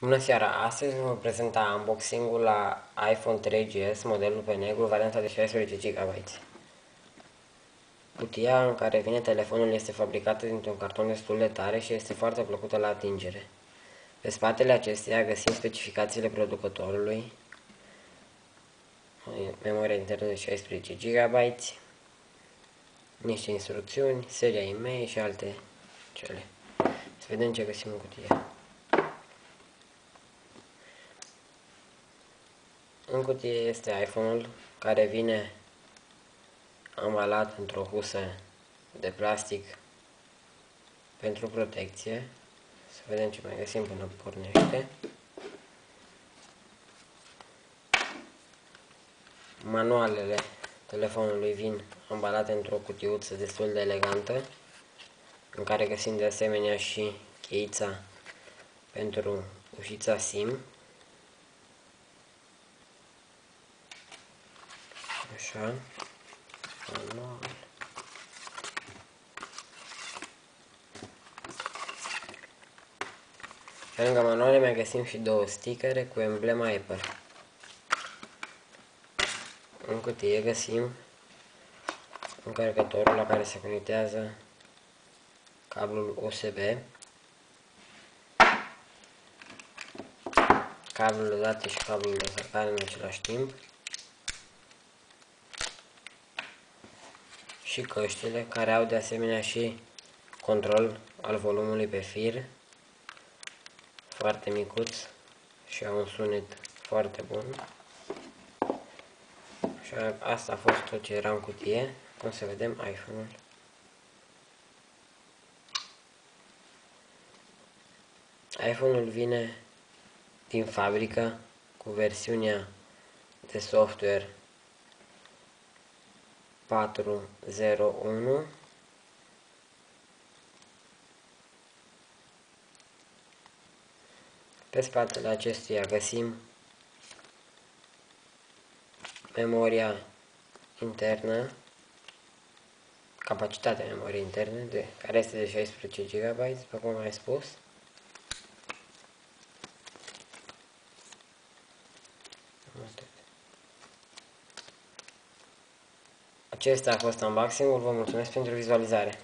Bună seara! Astăzi vă voi prezenta unboxing-ul la iPhone 3GS, modelul pe negru, varianta de 16 GB. Cutia în care vine telefonul este fabricată dintr-un carton destul de tare și este foarte plăcută la atingere. Pe spatele acesteia găsim specificațiile producătorului, memoria internă de 16 GB, niște instrucțiuni, seria e-mail și alte cele. Să vedem ce găsim în cutie. În cutie este iPhone-ul, care vine ambalat într-o husă de plastic pentru protecție. Să vedem ce mai găsim până pornește. Manualele telefonului vin ambalate într-o cutiuță destul de elegantă, în care găsim de asemenea și cheița pentru ușița SIM. Așa. Manual. Pe lângă manuale mai găsim și două stickere cu emblema Apple. În cutie găsim încărcătorul la care se conectează cablul USB, cablul de date și cablul de încărcare în același timp și căștile, care au de asemenea și control al volumului pe fir, foarte micuț și au un sunet foarte bun. Și asta a fost tot ce era în cutie. Cum să vedem iPhone-ul. iPhone-ul vine din fabrică cu versiunea de software 4.0.1. Pe spatele acestuia găsim memoria internă, capacitatea memoriei interne, care este de 16 GB, după cum am mai spus. Acesta a fost unboxing-ul, vă mulțumesc pentru vizualizare.